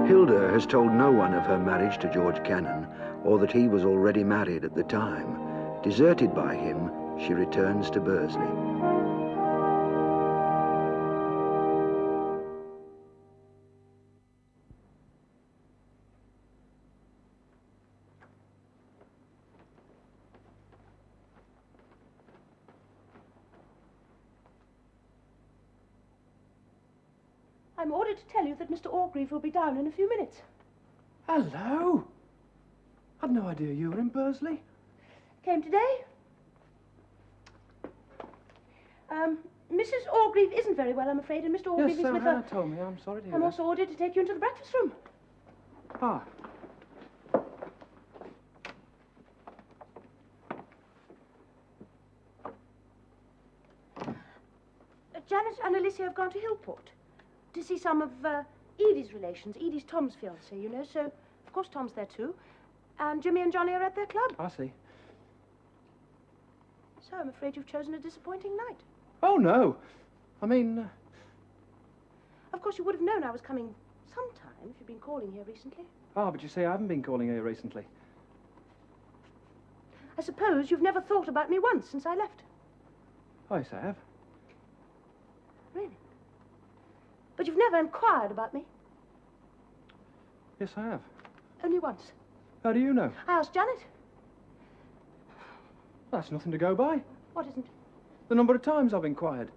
Hilda has told no one of her marriage to George Cannon, or that he was already married at the time. Deserted by him, she returns to Bursley. I'm ordered to tell you that Mr. Orgreave will be down in a few minutes. Hello. I'd no idea you were in Bursley. Came today. Mrs. Orgreave isn't very well, I'm afraid, and Mr. Orgreave is with her. Hannah told me. I'm sorry to hear I'm that. also ordered to take you into the breakfast room. Ah. Janet and Alicia have gone to Hillport to see some of Edie's relations. Edie's Tom's fiancé, you know, so of course Tom's there too. And Jimmy and Johnny are at their club. I see. So I'm afraid you've chosen a disappointing night. Oh, no. I mean... Of course, you would have known I was coming sometime if you'd been calling here recently. Ah, but you see, I haven't been calling here recently. I suppose you've never thought about me once since I left. Oh, yes, I have. Really? But you've never inquired about me? Yes, I have. Only once. How do you know? I asked Janet. That's nothing to go by. What isn't? The number of times I've inquired.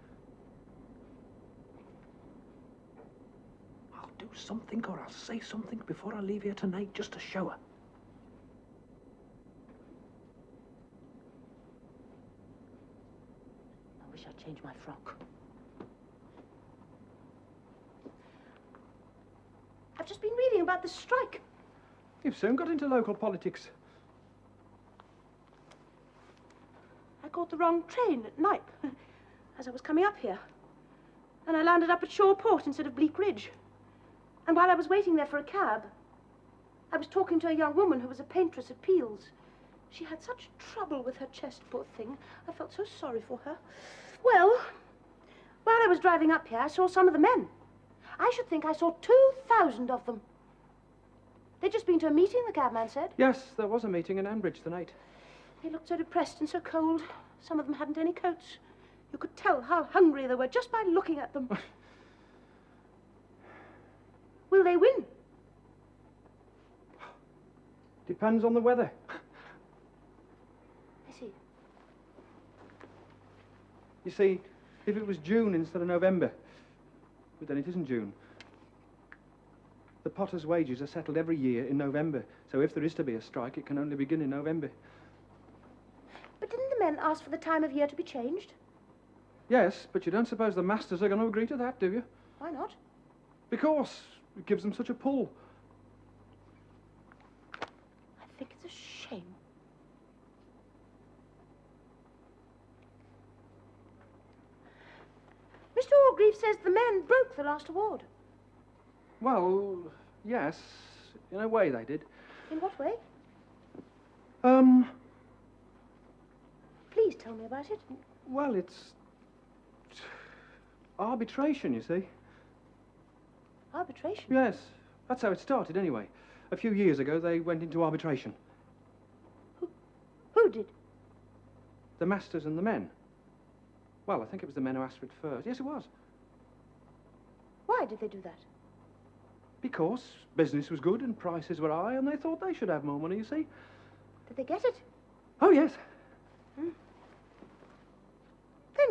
I'll do something or I'll say something before I leave here tonight just to show her. I wish I'd changed my frock. I've just been reading about this strike. You've soon got into local politics. I caught the wrong train at Knype as I was coming up here. And I landed up at Shawport instead of Bleak Ridge. And while I was waiting there for a cab, I was talking to a young woman who was a paintress at Peel's. She had such trouble with her chest, poor thing. I felt so sorry for her. Well, while I was driving up here, I saw some of the men. I should think I saw 2,000 of them. They'd just been to a meeting, the cabman said. Yes, there was a meeting in Ambridge tonight. They looked so depressed and so cold. Some of them hadn't any coats. You could tell how hungry they were just by looking at them. Will they win? Depends on the weather. I see. You see, if it was June instead of November, but then it isn't June. The potters' wages are settled every year in November, so if there is to be a strike, it can only begin in November. But didn't the men ask for the time of year to be changed? Yes, but you don't suppose the masters are going to agree to that, do you? Why not? Because it gives them such a pull. I think it's a shame. Mr. Orgreave says the men broke the last award. Well, yes, in a way they did. In what way? Please tell me about it. Well, it's arbitration, you see. Arbitration? Yes, that's how it started anyway. A few years ago, they went into arbitration. Who did? The masters and the men. Well, I think it was the men who asked for it first. Yes, it was. Why did they do that? Because business was good and prices were high, and they thought they should have more money, you see. Did they get it? Oh, yes. Then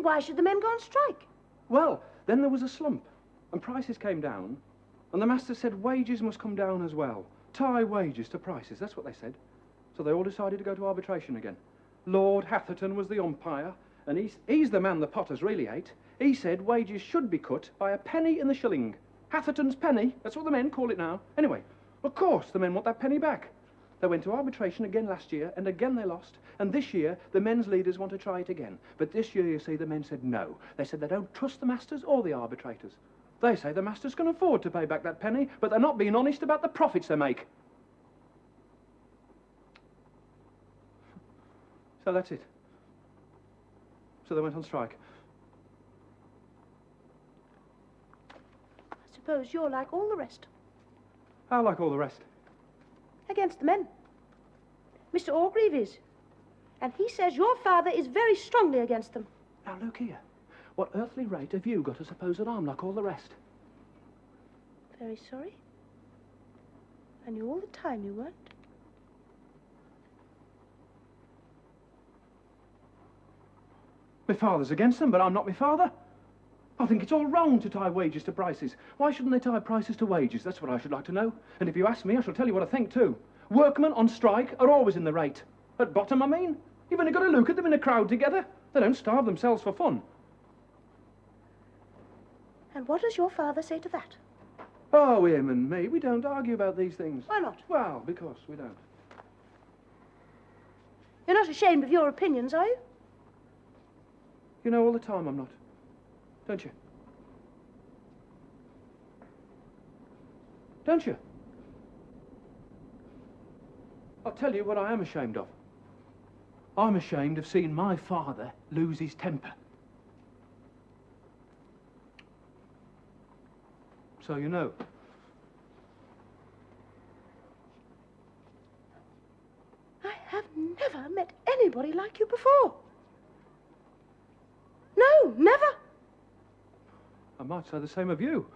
why should the men go on strike? Well, then there was a slump, and prices came down, and the masters said wages must come down as well. Tie wages to prices, that's what they said. So they all decided to go to arbitration again. Lord Hatherton was the umpire, and he's the man the potters really hate. He said wages should be cut by a penny in the shilling. Hatherton's penny, that's what the men call it now. Anyway, of course the men want that penny back. They went to arbitration again last year, and again they lost. And this year, the men's leaders want to try it again. But this year, you see, the men said no. They said they don't trust the masters or the arbitrators. They say the masters can afford to pay back that penny, but they're not being honest about the profits they make. So that's it. So they went on strike. I suppose you're like all the rest. How like all the rest? Against the men. Mr. Orgreave is. And he says your father is very strongly against them. Now, look here. What earthly right have you got to suppose that I'm like all the rest? Very sorry. I knew all the time you weren't. My father's against them, but I'm not my father. I think it's all wrong to tie wages to prices. Why shouldn't they tie prices to wages? That's what I should like to know. And if you ask me, I shall tell you what I think too. Workmen on strike are always in the right. At bottom, I mean. You've only got to look at them in a crowd together. They don't starve themselves for fun. And what does your father say to that? Oh, him and me, we don't argue about these things. Why not? Well, because we don't. You're not ashamed of your opinions, are you? You know all the time I'm not. Don't you? Don't you? I'll tell you what I am ashamed of. I'm ashamed of seeing my father lose his temper. So you know. I have never met anybody like you before. No, never. I might say the same of you.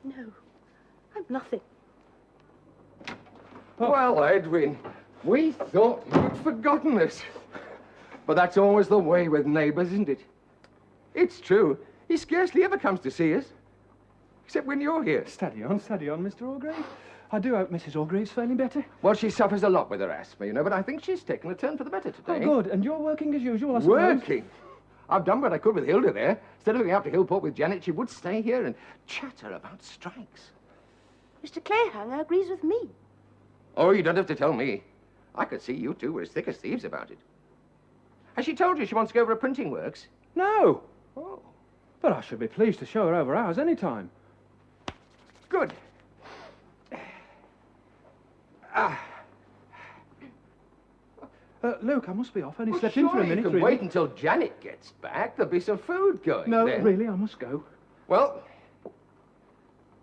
No, I'm nothing. Oh. Well, Edwin, we thought you'd forgotten us. But that's always the way with neighbours, isn't it? It's true. He scarcely ever comes to see us. Except when you're here. Steady on, Mr. Orgreave. I do hope Mrs. Orgreave's feeling better. Well, she suffers a lot with her asthma, you know, but I think she's taken a turn for the better today. Oh, good. And you're working as usual, I suppose? Working? I've done what I could with Hilda there. Instead of going out to Hillport with Janet, she would stay here and chatter about strikes. Mr. Clayhanger agrees with me. Oh, you don't have to tell me. I could see you two were as thick as thieves about it. Has she told you she wants to go over a printing works? No. Oh. But I should be pleased to show her over ours any time. Good. Luke, I must be off. I only Well, slept in for a surely minute. you can really. wait until Janet gets back. There'll be some food going No, then. really, I must go. Well,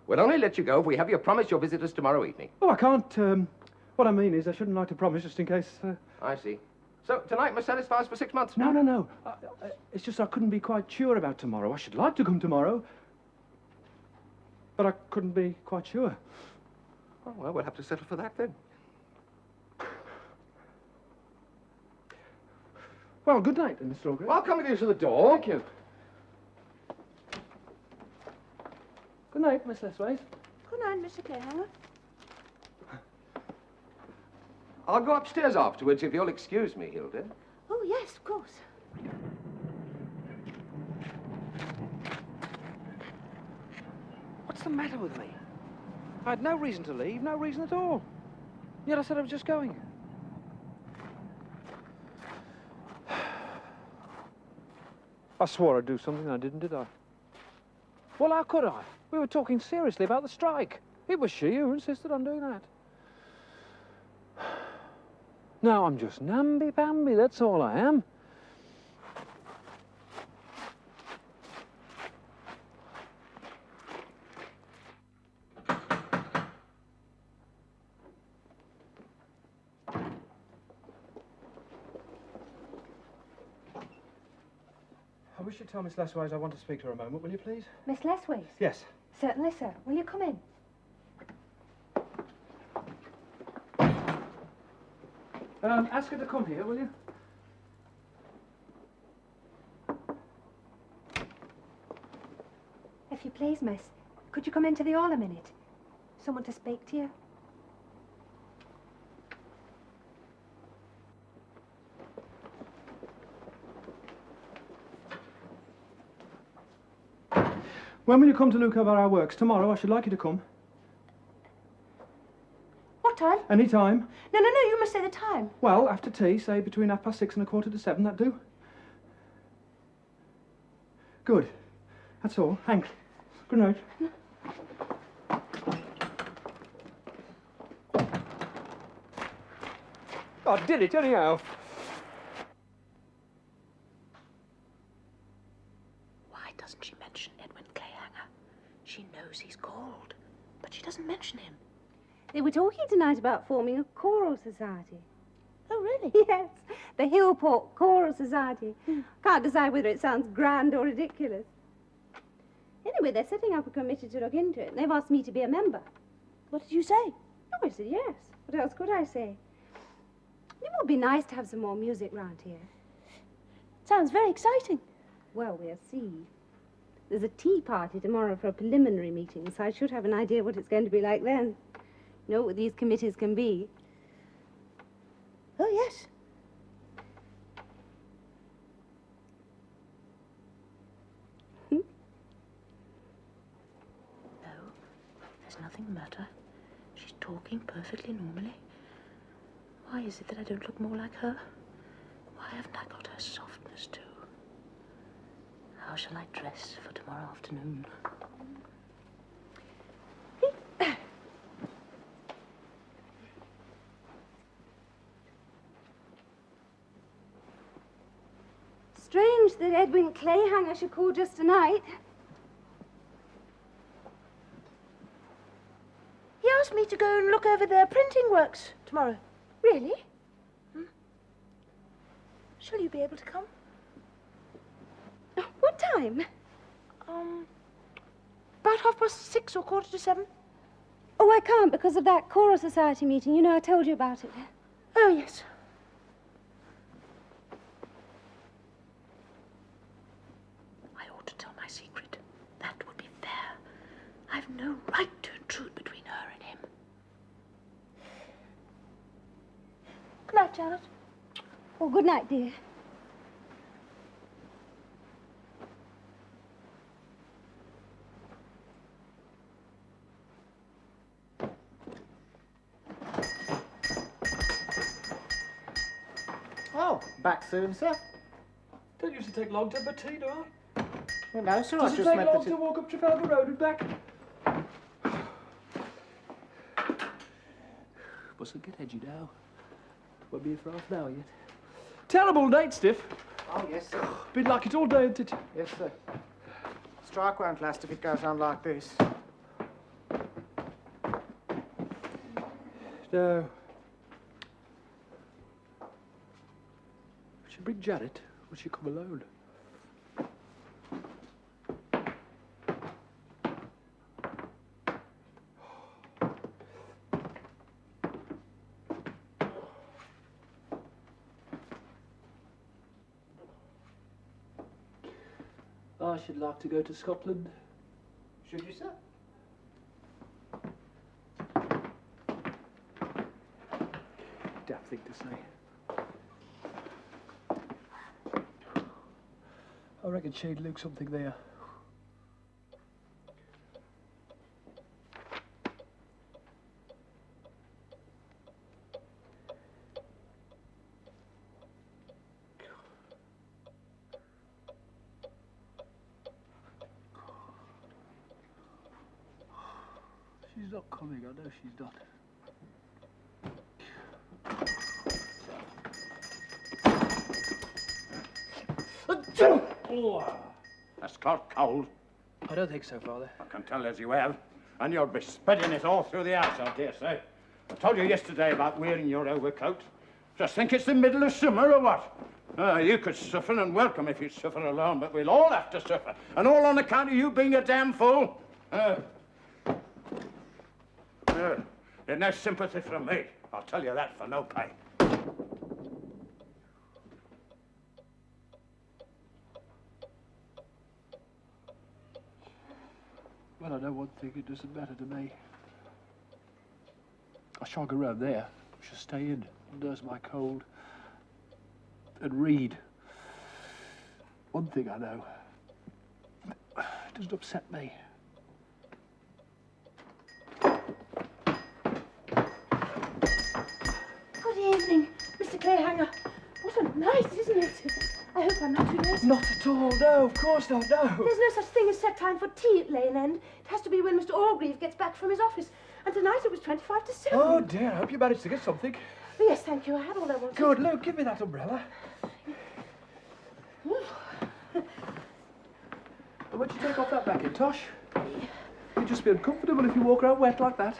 we'll only let you go if we have your promise you'll visit us tomorrow evening. Oh, I can't. What I mean is I shouldn't like to promise just in case... I see. So tonight must satisfy us for 6 months? No. It's just I couldn't be quite sure about tomorrow. I should like to come tomorrow. But I couldn't be quite sure. Oh, well, we'll have to settle for that then. Well, good night then, Mr. Orgreave. Well, I'll come with you to the door. Thank you. Good night, Miss Lessways. Good night, Mr. Clayhanger. I'll go upstairs afterwards if you'll excuse me, Hilda. Oh, yes, of course. What's the matter with me? I had no reason to leave, no reason at all. Yet I said I was just going. I swore I'd do something I didn't, did I? Well, how could I? We were talking seriously about the strike. It was she who insisted on doing that. Now I'm just namby-pamby, that's all I am. I wish you'd tell Miss Lessways I want to speak to her a moment, will you please? Miss Lessways? Yes. Certainly, sir. Will you come in? Ask her to come here, will you? If you please, miss, could you come into the hall a minute? Someone to speak to you. When will you come to look over our works? Tomorrow, I should like you to come. What time? Any time. No, you must say the time. Well, after tea, say between 6:30 and 6:45, that do? Good. That's all. Hank. Good night. I did it anyhow. Why doesn't she mention Edwin Clayhanger? She knows he's called, but she doesn't mention him. They were talking tonight about forming a choral society. Oh, really? Yes, the Hillport Choral Society. Can't decide whether it sounds grand or ridiculous. Anyway, they're setting up a committee to look into it, and they've asked me to be a member. What did you say? Oh, I said yes. What else could I say? It would be nice to have some more music round here. Sounds very exciting. Well, we'll see. There's a tea party tomorrow for a preliminary meeting, so I should have an idea what it's going to be like then. You know what these committees can be. Oh, yes. Hmm? No, there's nothing the matter. She's talking perfectly normally. Why is it that I don't look more like her? Why haven't I got her softness, too? How shall I dress for tomorrow afternoon? Strange that Edwin Clayhanger should call just tonight. He asked me to go and look over their printing works tomorrow. Really? Shall you be able to come? What time? About 6:30 or 7:15. Oh, I can't because of that choral society meeting. You know, I told you about it. Oh, yes. I ought to tell my secret. That would be fair. I've no right to intrude between her and him. Good night, Janet. Oh, good night, dear. Oh, back soon, sir? Don't usually take long to have a tea, do I? Well, no, sir, Does I it just take meant long that to walk up Trafalgar Road and back? Mustn't get edgy now. Won't be here for half an hour yet. Terrible night, Stiff. Oh, yes, sir. Been like it all day, hasn't it? Yes, sir. Strike won't last if it goes on like this. No. Should bring Janet. Will she come alone? I should like to go to Scotland. Should you, sir? Daft thing to say. I reckon she'd look something there. She's not coming, I know she's not. Has caught cold? I don't think so, Father. I can tell as you have. And you'll be spitting it all through the house, I dare say. I told you yesterday about wearing your overcoat. Just think it's the middle of summer or what? You could suffer and welcome if you suffer alone, but we'll all have to suffer. And all on account of you being a damn fool. There's no sympathy from me. I'll tell you that for no pay. Well, I know one thing, it doesn't matter to me. I shan't go round there. I shall stay in, nurse my cold, and read. One thing I know. It doesn't upset me. Good evening, Mr. Clayhanger. What a night, isn't it? I hope I'm not too late. Not at all, no, of course not, no. There's no such thing as set time for tea at Lane End. It has to be when Mr. Orgreave gets back from his office. And tonight it was 25 to 7. Oh, dear, I hope you managed to get something. Oh, yes, thank you. I had all I wanted. Good, Luke, give me that umbrella. Why'd you take off that Macintosh? You'd just be uncomfortable if you walk around wet like that.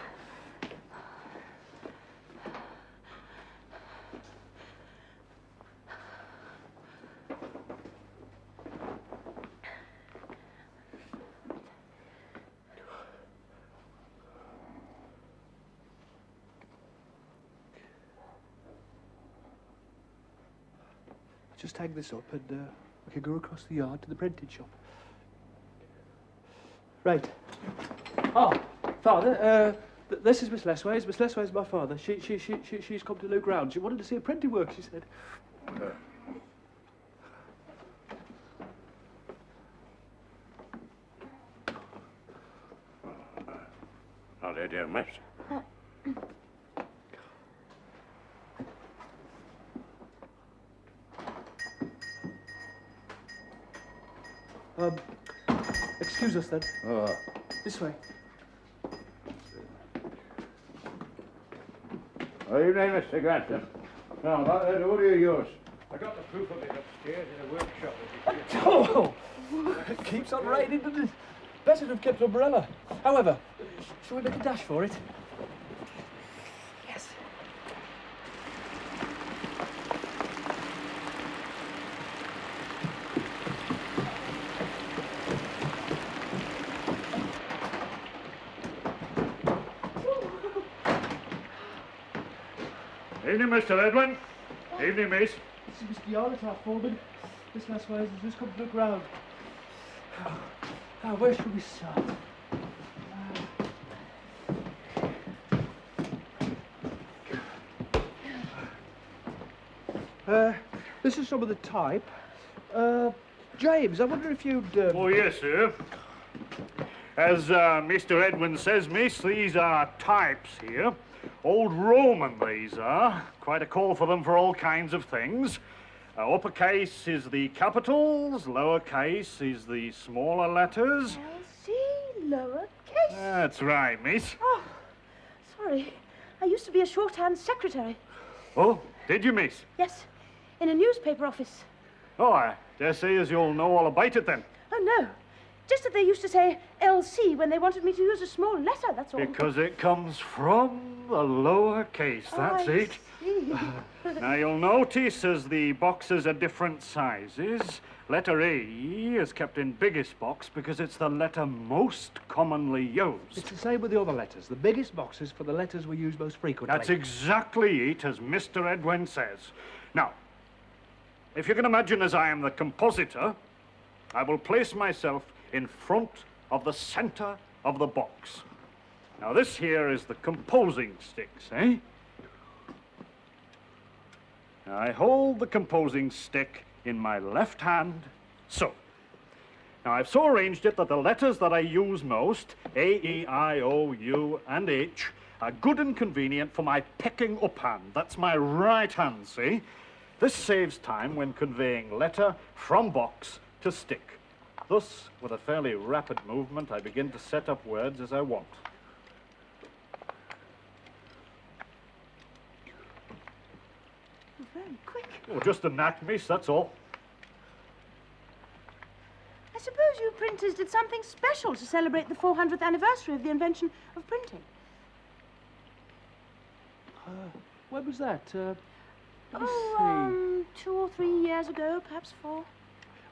Just hang this up and we can go across the yard to the printing shop. Right. Oh, Father, this is Miss Lessways. Miss Lessways, my father. She's come to look round. She wanted to see a printing work, she said. Howdy, dear miss. Excuse us then. This way. Evening, Mr. Grantham. Now, that order of yours. I got the proof of it upstairs in the workshop. Oh, it keeps on raining, doesn't it? Better to have kept an umbrella. However, shall we make a dash for it? Yes. Evening, Mr. Edwin. Evening, miss. This is Mr. Yarlett, our foreman. Miss Lessways has just come to look round. Now, where should we start? This is some of the type. James, I wonder if you'd... Oh, yes, sir. As Mr. Edwin says, miss, these are types here. Old Roman, these are. Quite a call for them for all kinds of things. Uppercase is the capitals, lowercase is the smaller letters. L.C. lowercase. That's right, miss. Oh, sorry. I used to be a shorthand secretary. Oh, did you, miss? Yes, in a newspaper office. Oh, I dare say as you'll know all about it then. Oh, no. Just that they used to say L.C. when they wanted me to use a small letter, that's all. Because it comes from the lowercase, that's it. See. Now, you'll notice as the boxes are different sizes, letter A is kept in biggest box because it's the letter most commonly used. It's the same with the other letters. The biggest boxes for the letters we use most frequently. That's exactly it, as Mr. Edwin says. Now, if you can imagine as I am the compositor, I will place myself in front of the center of the box. Now, this here is the composing sticks, eh? Now, I hold the composing stick in my left hand, so. Now, I've so arranged it that the letters that I use most, A, E, I, O, U, and H, are good and convenient for my picking up hand. That's my right hand, see? This saves time when conveying letter from box to stick. Thus, with a fairly rapid movement, I begin to set up words as I want. Very quick. Oh, just a knack, miss, that's all. I suppose you printers did something special to celebrate the 400th anniversary of the invention of printing. When was that? Let me Oh, 2 or 3 years ago, perhaps 4.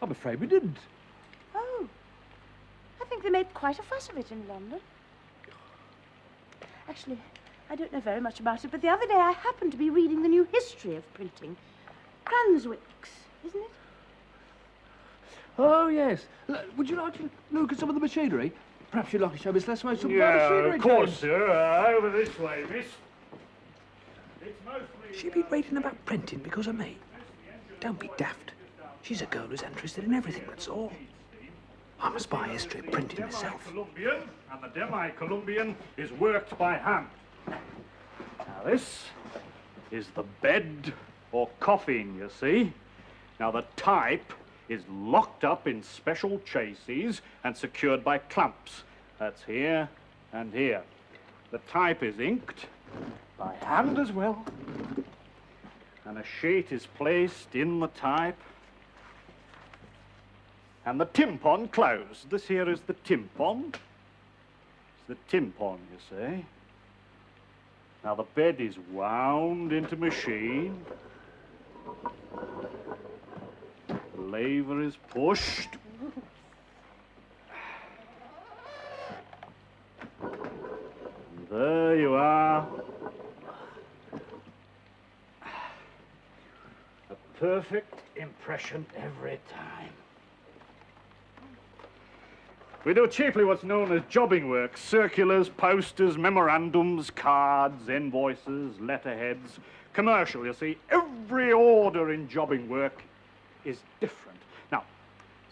I'm afraid we didn't. Oh, I think they made quite a fuss of it in London. Actually, I don't know very much about it, but the other day I happened to be reading the new history of printing. Cranswick's, isn't it? Oh, yes. Would you like to look at some of the machinery? Perhaps you'd like to show Miss Lessways some Yeah, machinery, of course, James. sir. Over this way, miss. It's mostly... She's been writing about printing because of me. Don't be daft. She's a girl who's interested in everything, that's all. I must buy a history of printing myself. Columbian, and the demi-Columbian is worked by hand. Now, this is the bed or coffin, you see. Now, the type is locked up in special chases and secured by clamps. That's here and here. The type is inked by hand as well. And a sheet is placed in the type. And the tympan closed. This here is the tympan. the tympan, you see. Now the bed is wound into machine. Lever is pushed. And there you are. A perfect impression every time. We do chiefly what's known as jobbing work. Circulars, posters, memorandums, cards, invoices, letterheads. Commercial, you see. Every order in jobbing work is different. Now,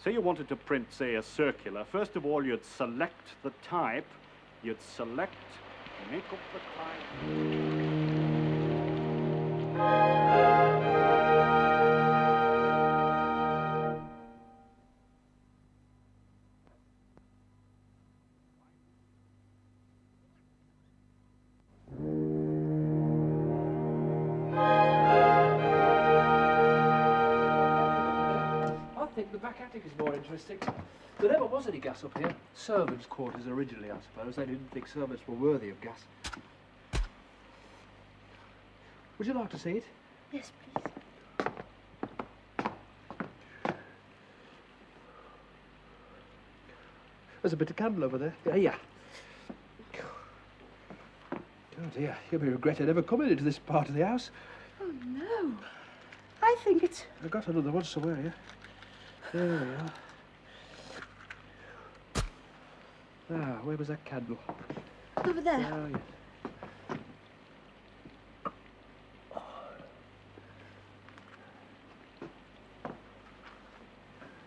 say you wanted to print, say, a circular. First of all, you'd select the type. You'd select, make up the type. I think the back attic is more interesting. There never was any gas up here. Servants' quarters originally, I suppose. They didn't think servants were worthy of gas. Would you like to see it? Yes, please. There's a bit of candle over there. Yeah. Oh dear, you'll be regretting ever coming into this part of the house. Oh, no. I think it's... I've got another one somewhere here. There we are. Ah, where was that candle? over there. Oh, yes.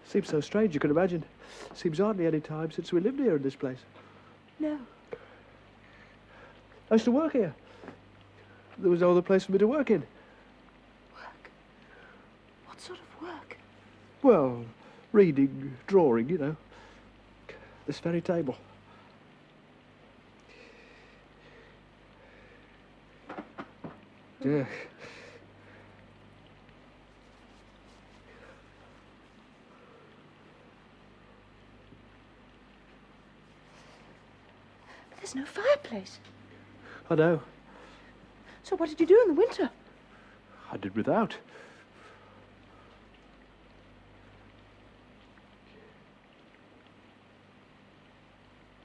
Seems so strange, you can imagine. Seems hardly any time since we lived here in this place. No. I used to work here. There was no other place for me to work in. Work? What sort of work? Well, reading, drawing, you know. This very table. Yeah. There's no fireplace. I know. So what did you do in the winter? I did without.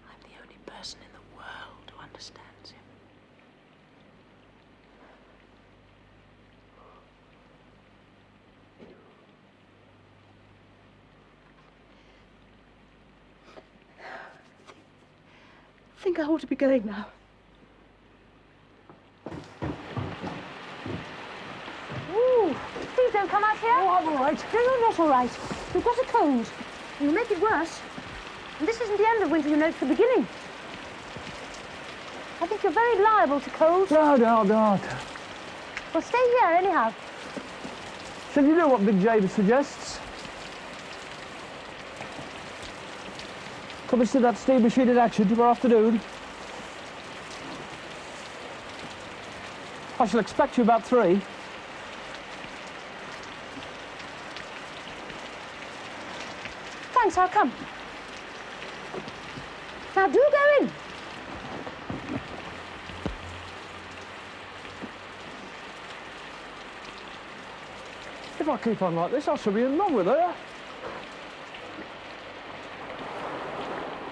I'm the only person in the world who understands him. I think I ought to be going now. Ooh, please don't come out here. Oh, I'm all right. No, you're not all right. You've got a cold. You'll make it worse. And this isn't the end of winter, you know, it's the beginning. I think you're very liable to colds. No. Well, stay here anyhow. Shall you do what Big James suggests? Come and see that steam machine in action tomorrow afternoon. I shall expect you about 3. Thanks, I'll come. Now do go in. If I keep on like this, I shall be in love with her.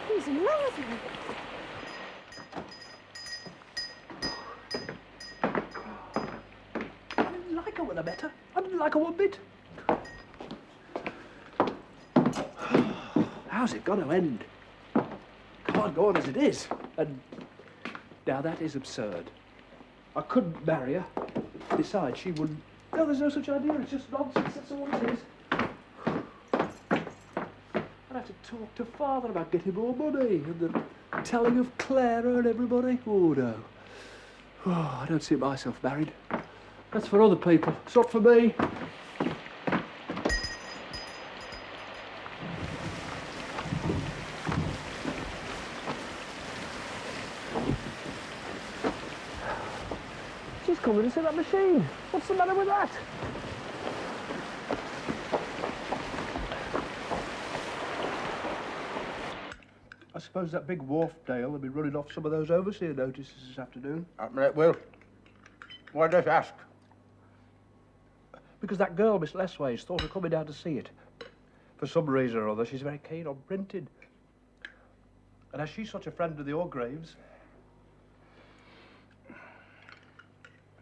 He's in love with me. I didn't like her when I met her. I didn't like her one bit. How's it going to end? Can't go on as it is. And now that is absurd. I couldn't marry her. Besides, she wouldn't. No, there's no such idea. It's just nonsense. That's all it is. I'd have to talk to Father about getting more money and the telling of Clara and everybody. Oh, no. Oh, I don't see myself married. That's for other people. It's not for me. She's coming to see that machine. What's the matter with that? I suppose that big wharf Dale will be running off some of those overseer notices this afternoon. It will. Why does ask? Because that girl, Miss Lesways, thought of coming down to see it. For some reason or other, she's very keen on printing. And as she's such a friend of the Orgraves...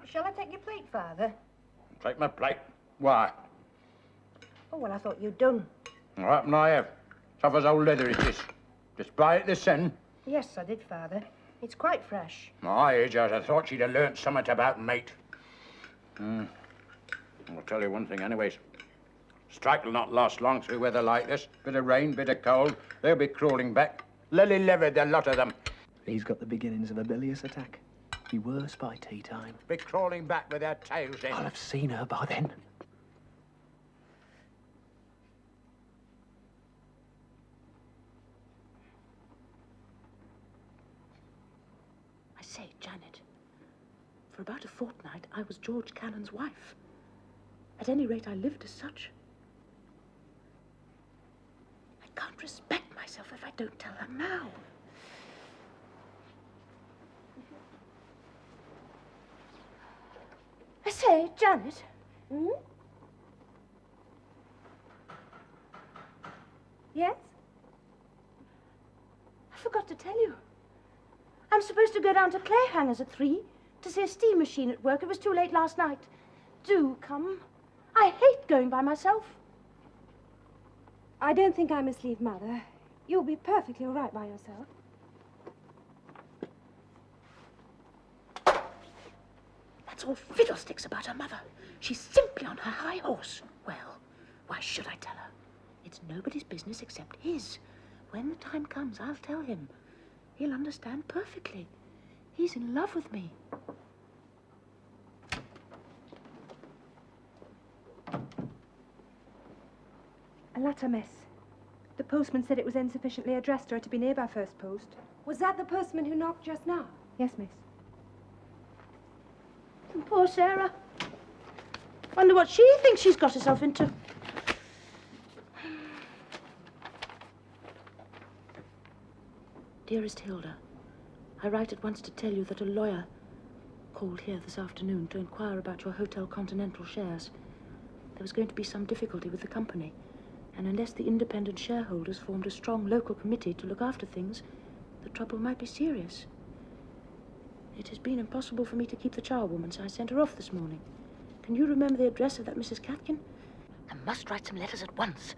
Shall I take your plate, Father? Take my plate. Why? Oh, well, I thought you'd done. What happened I have? Tough as old leather it is. Just buy it this end. Yes, I did, Father. It's quite fresh. My age, I'd have thought she'd have learnt something about mate. I'll tell you one thing anyways. Strike will not last long through weather like this. Bit of rain, bit of cold. They'll be crawling back. Lily-livered, the lot of them. He's got the beginnings of a bilious attack. Be worse by tea time. Be crawling back with their tails in. I'll have seen her by then. I say, Janet, for about a fortnight, I was George Cannon's wife. At any rate, I lived as such. I can't respect myself if I don't tell her now. I say, Janet. Yes? I forgot to tell you. I'm supposed to go down to Clayhanger's at 3 to see a steam machine at work. It was too late last night. Do come. I hate going by myself. I don't think I must leave Mother. You'll be perfectly all right by yourself. That's all fiddlesticks about her mother. She's simply on her high horse. Well, why should I tell her? It's nobody's business except his. When the time comes, I'll tell him. He'll understand perfectly. He's in love with me. A letter, miss. The postman said it was insufficiently addressed to her to be near by first post. Was that the postman who knocked just now? Yes, miss. Poor Sarah. Wonder what she thinks she's got herself into. Dearest Hilda, I write at once to tell you that a lawyer called here this afternoon to inquire about your Hotel Continental shares. There was going to be some difficulty with the company, and unless the independent shareholders formed a strong local committee to look after things, the trouble might be serious. It has been impossible for me to keep the charwoman, so I sent her off this morning. Can you remember the address of that Mrs. Catkin? I must write some letters at once.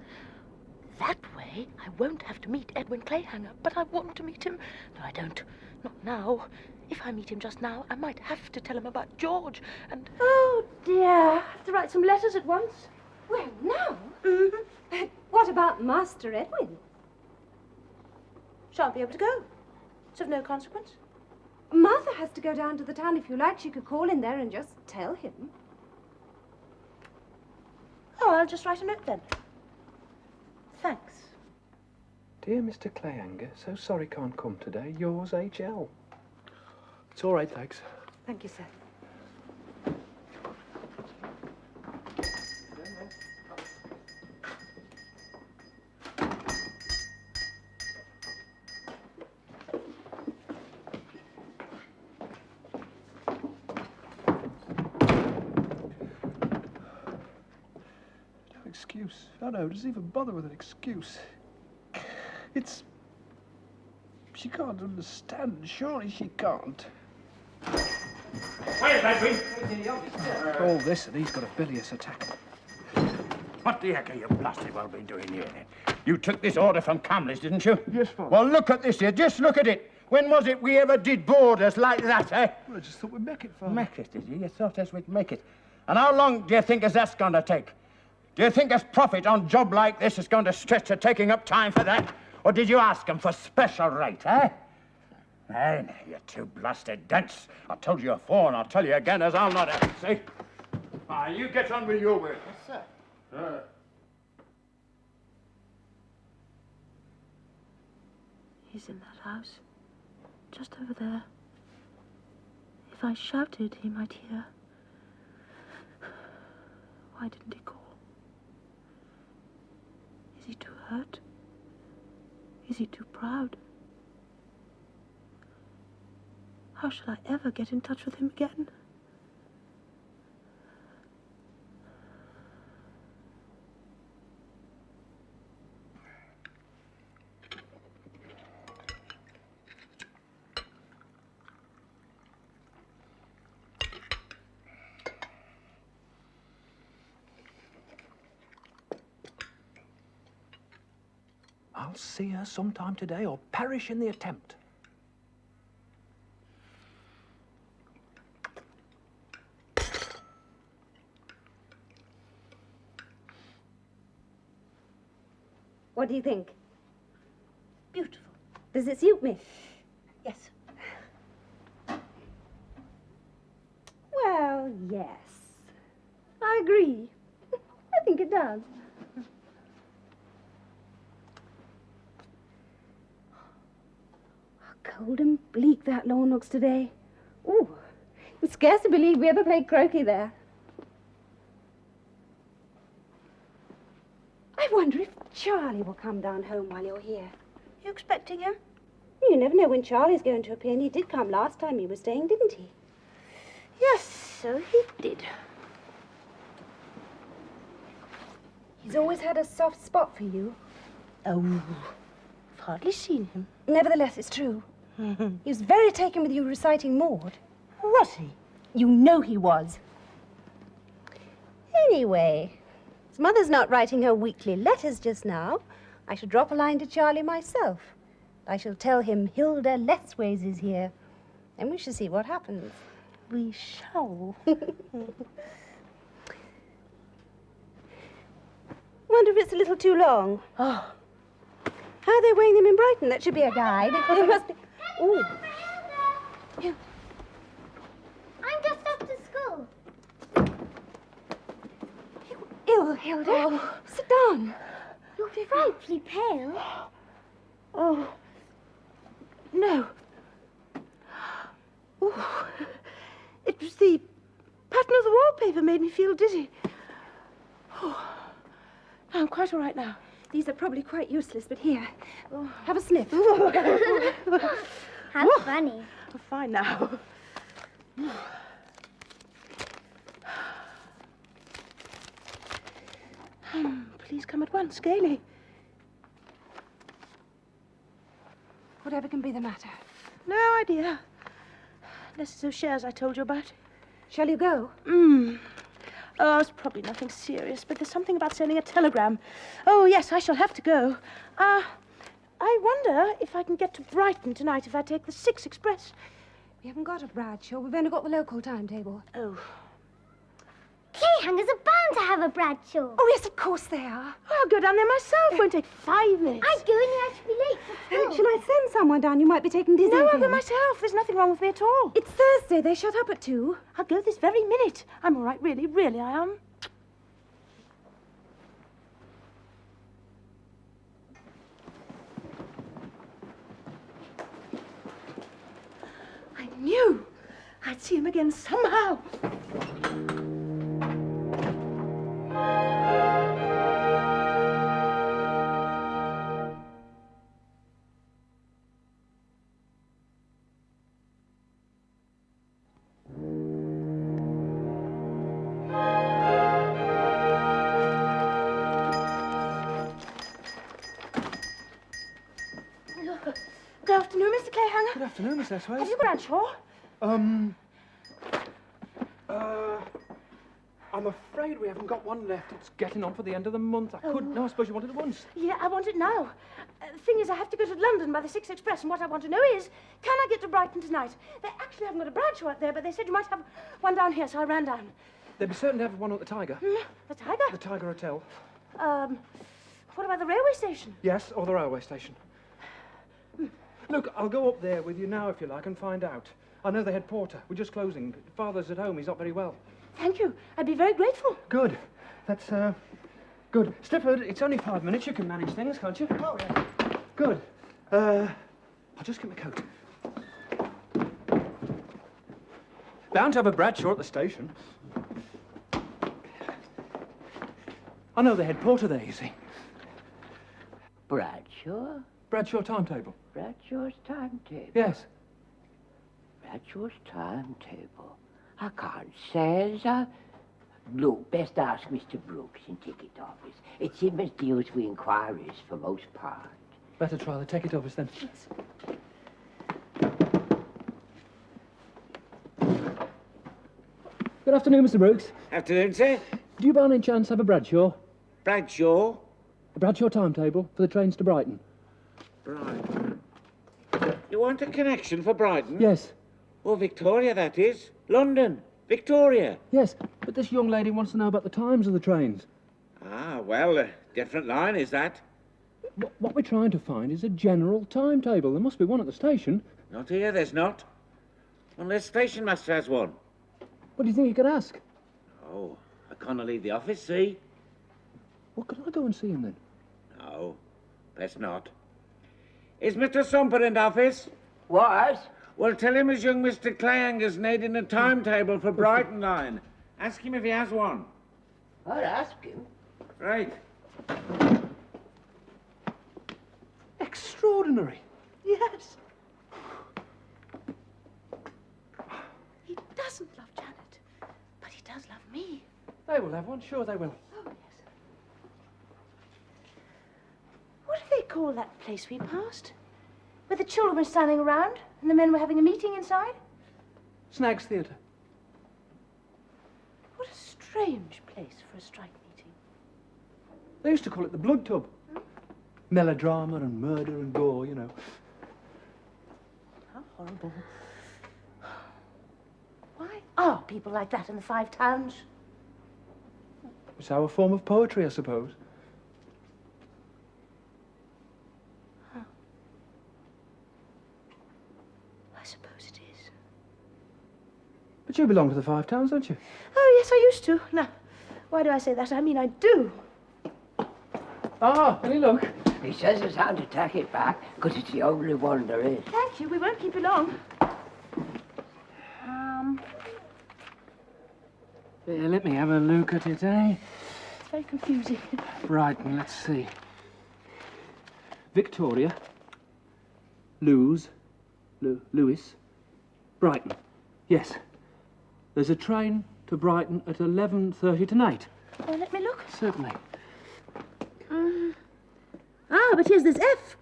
That way, I won't have to meet Edwin Clayhanger, but I want to meet him. No, I don't. Not now. If I meet him just now, I might have to tell him about George, and... Oh, dear. I have to write some letters at once. Well, now? What about Master Edwin? Shan't be able to go. It's of no consequence. Martha has to go down to the town. If you like, she could call in there and just tell him. Oh, I'll just write a note then. Thanks. Dear Mr. Clayhanger, so sorry can't come today. Yours, H.L. It's all right, thanks. Thank you, sir. Excuse. I know, doesn't even bother with an excuse. It's... She can't understand. Surely she can't. Where's Edwin? All this, and he's got a bilious attack. What the heck are you blasted well been doing here, then? You took this order from Camley's, didn't you? Yes, Father. Well, look at this here. Just look at it. When was it we ever did boarders like that, eh? Well, I just thought we'd make it, Father. Make it, did you? You thought as we'd make it. And how long do you think as that's going to take? Do you think as profit on a job like this is going to stretch to taking up time for that? Or did you ask them for special rate, eh? Hey, you two blasted dents. I told you afore, and I'll tell you again as I'll not have it, see? Ah, you get on with your work. Yes, sir. He's in that house. Just over there. If I shouted, he might hear. Why didn't he call? Is he too hurt? Is he too proud? How shall I ever get in touch with him again? I'll see her sometime today or perish in the attempt. What do you think? Beautiful. Does it suit me? Yes. Well, yes. I agree. I think it does. How cold and bleak that lawn looks today. Ooh, I can scarcely believe we ever played croquet there. I wonder if Charlie will come down home while you're here. You expecting him? You never know when Charlie's going to appear, and he did come last time you were staying, didn't he? Yes, so he did. He's always had a soft spot for you. Oh, I've hardly seen him. Nevertheless, it's true. He was very taken with you reciting Maud. Was he? You know he was. Anyway, his mother's not writing her weekly letters just now. I shall drop a line to Charlie myself. I shall tell him Hilda Lethways is here, and we shall see what happens. We shall. Wonder if it's a little too long. Oh. How are they weighing them in Brighton? That should be a guide. It must be. Ooh. I'm just off to school. Ill, Hilda. Oh. Sit down. You're frightfully pale. Oh. No. Ooh. It was the pattern of the wallpaper made me feel dizzy. Oh. I'm quite all right now. These are probably quite useless, but here. Oh. Have a sniff. How funny. I'm fine now. Please come at once, gaily. Whatever can be the matter? No idea. Unless it's those shares I told you about. Shall you go? Oh, it's probably nothing serious, but there's something about sending a telegram. Oh, yes, I shall have to go. I wonder if I can get to Brighton tonight if I take the 6 express. We haven't got a Bradshaw. We've only got the local timetable. Oh. Clayhangers are bound to have a Bradshaw. Oh, yes, of course they are. I'll go down there myself. Won't take 5 minutes. I'd go and I should be late for school. Shall I send someone down? You might be taking Dizzy No, I'll again. go myself. There's nothing wrong with me at all. It's Thursday. They shut up at 2. I'll go this very minute. I'm all right, really, really I am. I knew I'd see him again somehow. Good afternoon, Mr. Clayhanger. Good afternoon, Miss Lethways. Have you Bradshaw? I'm afraid we haven't got one left. It's getting on for the end of the month. I couldn't. No, I suppose you want it at once. Yeah, I want it now. The thing is, I have to go to London by the 6 express, and what I want to know is, can I get to Brighton tonight? They actually haven't got a Bradshaw out there, but they said you might have one down here, so I ran down. They'd be certain to have one at the Tiger. The Tiger? The Tiger Hotel. What about the railway station? Yes, or the railway station. Look, I'll go up there with you now, if you like, and find out. I know the head porter. We're just closing. Father's at home. He's not very well. Thank you. I'd be very grateful. Good. That's, good. Stifford, it's only 5 minutes. You can manage things, can't you? Oh, yeah. Good. I'll just get my coat. Bound to have a Bradshaw at the station. I know the head porter there, you see. Bradshaw? Bradshaw timetable. Bradshaw's timetable? Yes. That's your timetable. I can't say as I... Look, best ask Mr. Brooks in ticket office. It's him as deals with inquiries for most part. Better try the ticket office then. Yes. Good afternoon, Mr. Brooks. Afternoon, sir. Do you by any chance have a Bradshaw? Bradshaw? A Bradshaw timetable for the trains to Brighton? Brighton. You want a connection for Brighton? Yes. Well, Victoria, that is. London. Victoria. Yes, but this young lady wants to know about the times of the trains. Ah, well, a different line, is that? What we're trying to find is a general timetable. There must be one at the station. Not here, there's not. Unless station master has one. What do you think you could ask? Oh, I can't leave the office, see? Well, could I go and see him then? No, best not. Is Mr. Sumper in the office? What? Well, tell him as young Mr. Clayhanger's needing a timetable for Brighton line. Ask him if he has one. I'll ask him. Right. Extraordinary. Yes. He doesn't love Janet, but he does love me. They will have one, sure they will. Oh, yes. What do they call that place we passed? Where the children were standing around and the men were having a meeting inside? Snags Theatre. What a strange place for a strike meeting. They used to call it the Blood Tub. Melodrama and murder and gore, you know. How horrible. Why are people like that in the Five Towns? It's our form of poetry, I suppose. I suppose it is. But you belong to the Five Towns, don't you? Oh, yes, I used to. Now, why do I say that? I mean, I do. Ah, any luck? He says it's time to take it back, because it's the only one there is. Thank you. We won't keep you long. Yeah, let me have a look at it, eh? It's very confusing. Brighton, let's see. Victoria. Lewis. Brighton. Yes. There's a train to Brighton at 11:30 tonight. Oh, let me look. Certainly. Ah, but here's this F.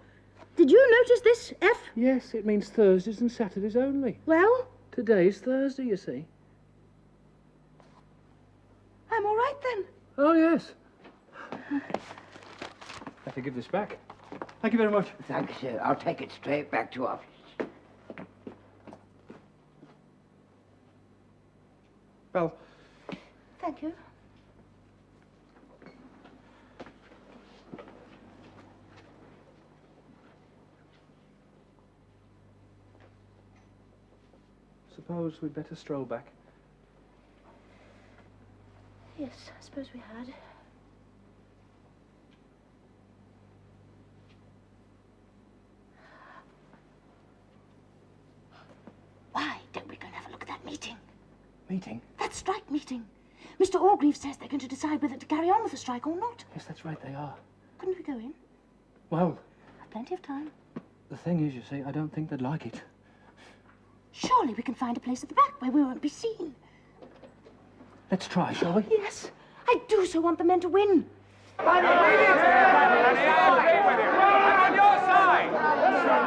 Did you notice this F? Yes, it means Thursdays and Saturdays only. Well? Today's Thursday, you see. I'm all right then. Oh, yes. Better give this back. Thank you very much. Thanks, sir. I'll take it straight back to office. Well, Thank you. suppose we'd better stroll back. Yes, I suppose we had. Why don't we go and have a look at that meeting? Meeting? That strike meeting. Mr. Orgreave says they're going to decide whether to carry on with the strike or not. Yes, that's right, they are. Couldn't we go in? Well, Have plenty of time. the thing is, you see, I don't think they'd like it. Surely we can find a place at the back where we won't be seen. Let's try, shall we? Yes, I do so want the men to win. I'm on your side.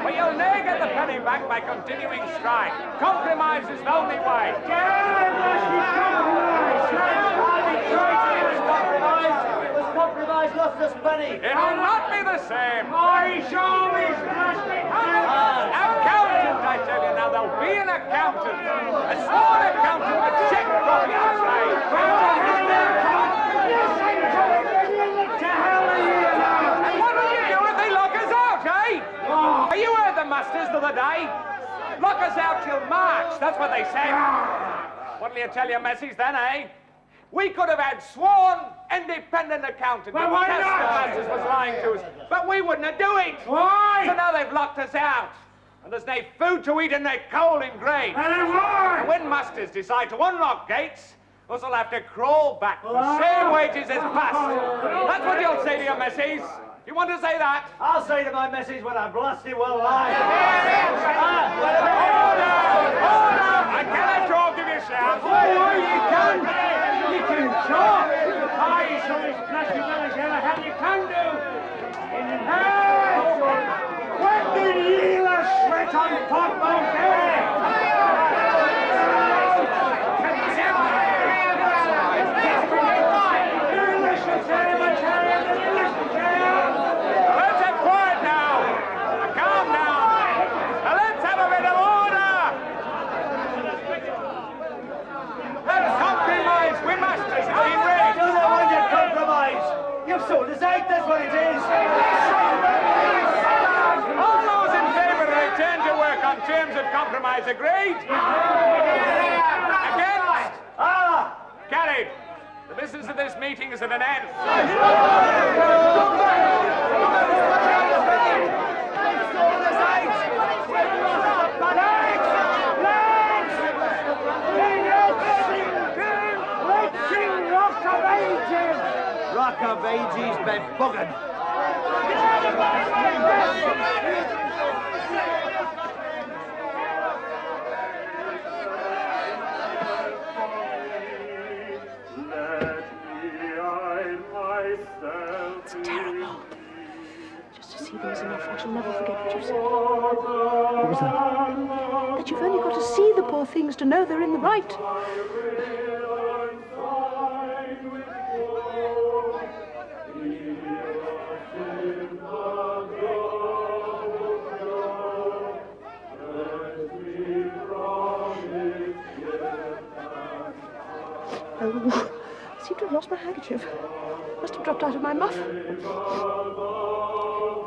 But you'll never get the penny back by continuing strike. Compromise is the only way. Compromise lost us penny. It'll not be the same. I shall be Accountant, I tell you now, there'll be an accountant. A sworn accountant with check copy to say. And what'll you do if they lock us out, eh? Oh. You heard the masters the other day. Lock us out till March, that's what they said. What'll you tell your messes then, eh? We could have had sworn independent accountant. Well, why Test not? the masters was lying to us. But we wouldn't do it. Why? So now they've locked us out. And there's no food to eat and no coal in grain. And why? And when masters decide to unlock gates, us will have to crawl back for same wages as past. That's what you'll say to your messes. You want to say that? I'll say to my missus when I blasted well lie. Order! Order! shortest plastic village ever had, you can do. When did ye last sweat on Portman Bay? Let's have quiet now. Calm down. Now let's have a bit of order. Let's compromise. We masters have been ready. You don't want to compromise. You've sold us out, that's what it is. All those in favour return to work on terms of compromise agreed. Against? Carried. The business of this meeting is at an end. Rock of Ages been bugging. It's terrible. Just to see them is enough. I shall never forget what you said. What was that? That you've only got to see the poor things to know they're in the right. Oh, I seem to have lost my handkerchief. Must have dropped out of my muff.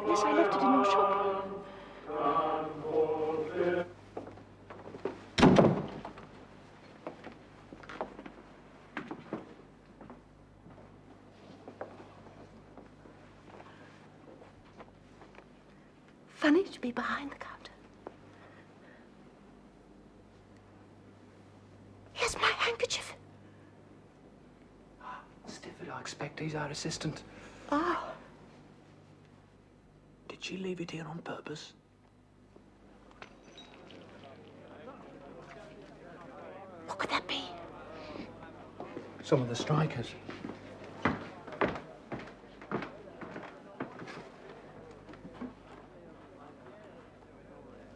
Yes, I left it in your shop. Funny to be behind the counter. Here's my handkerchief. Stifford, I expect he's our assistant. Ah. Did she leave it here on purpose? What could that be? Some of the strikers.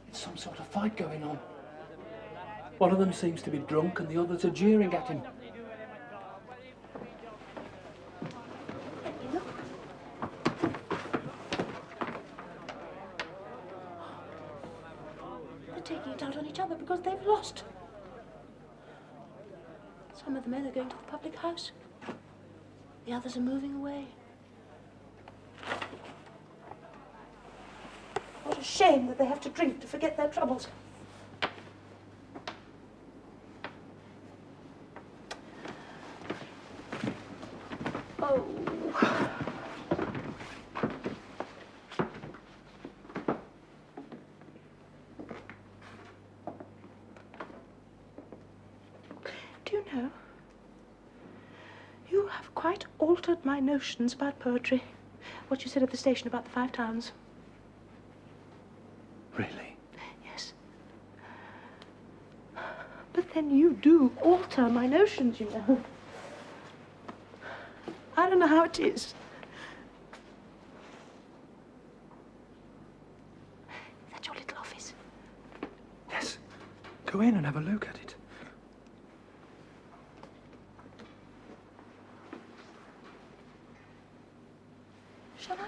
It's some sort of fight going on. One of them seems to be drunk and the others are jeering at him. They're taking it out on each other because they've lost. Some of the men are going to the public house. The others are moving away. What a shame that they have to drink to forget their troubles. Oh. Do you know, you have quite altered my notions about poetry. What you said at the station about the Five Towns. Really? Yes. But then you do alter my notions, you know. I don't know how it is. That's your little office. Yes. Go in and have a look at it. Shall I?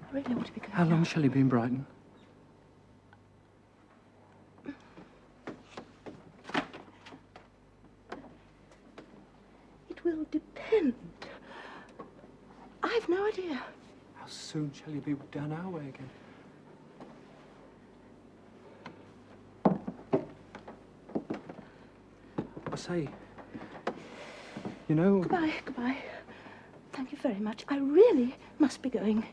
I really ought to be going. How long shall he be in Brighton? It will depend. I've no idea. How soon shall you be down our way again? I say, you know... Goodbye, goodbye. Thank you very much. I really must be going.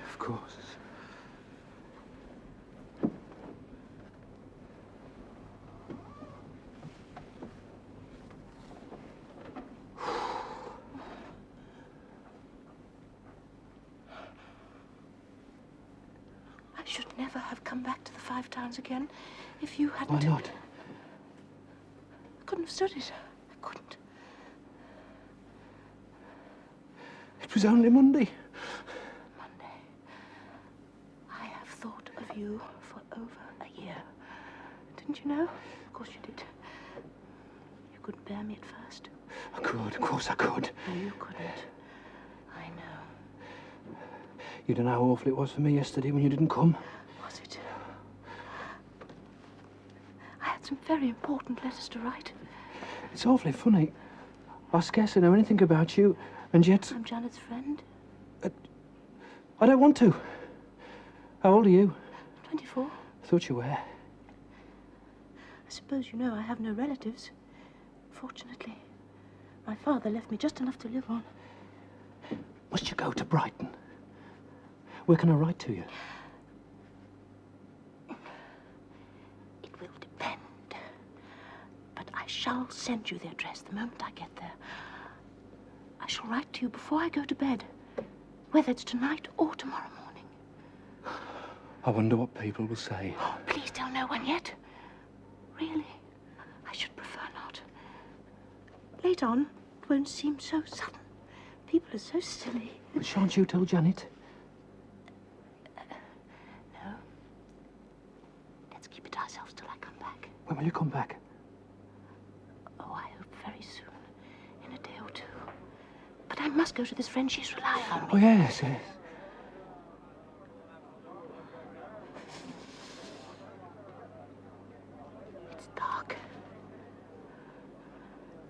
Of course. I should never have come back to the Five Towns again if you hadn't... Why not? I couldn't have stood it. I couldn't. It was only Monday. Monday. I have thought of you for over a year. Didn't you know? Of course you did. You couldn't bear me at first. I could, of course I could. No, you couldn't. I know. You don't know how awful it was for me yesterday when you didn't come. Was it? I had some very important letters to write. It's awfully funny. I scarcely know anything about you, and yet... I'm Janet's friend. I don't want to. How old are you? 24. I thought you were. I suppose you know I have no relatives. Fortunately, my father left me just enough to live on. Must you go to Brighton? Where can I write to you? It will depend. But I shall send you the address the moment I get there. I shall write to you before I go to bed, whether it's tonight or tomorrow morning. I wonder what people will say. Oh, please tell no one yet. Really, I should prefer not. Later on, it won't seem so sudden. People are so silly. But shan't you tell Janet? No. Let's keep it to ourselves till I come back. When will you come back? Oh, I hope very soon. In a day or two. But I must go to this friend. She's relying on me. Oh, yes, yes. It's dark.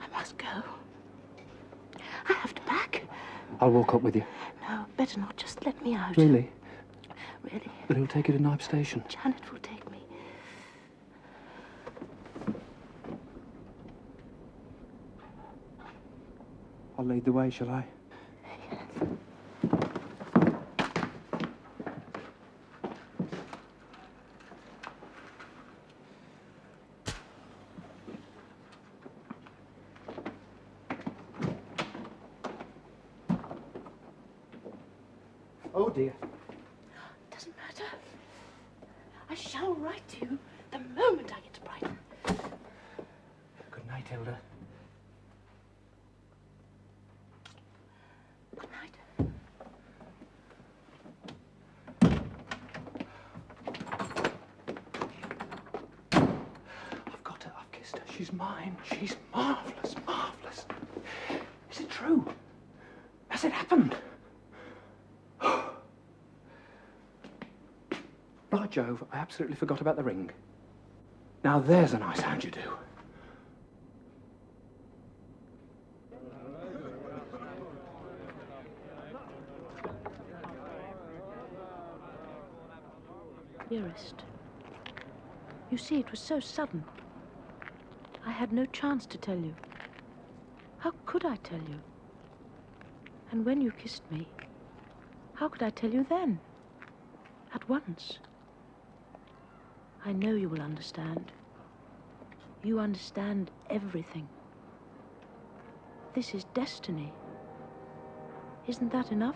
I must go. I have to pack. I'll walk up with you. No, better not. Just let me out. Really? Really. But who'll take you to Knipe Station? Janet will take me. I'll lead the way, shall I? Oh, dear. Doesn't matter. I shall write to you the moment I get to Brighton. Good night, Hilda. Good night. I've got her. I've kissed her. She's mine. She's marvellous, marvellous. Is it true? Has it happened? By Jove, I absolutely forgot about the ring. Now there's a nice hand you do. Dearest, you see, it was so sudden. I had no chance to tell you. How could I tell you? And when you kissed me, how could I tell you then? At once. I know you will understand. You understand everything. This is destiny. Isn't that enough?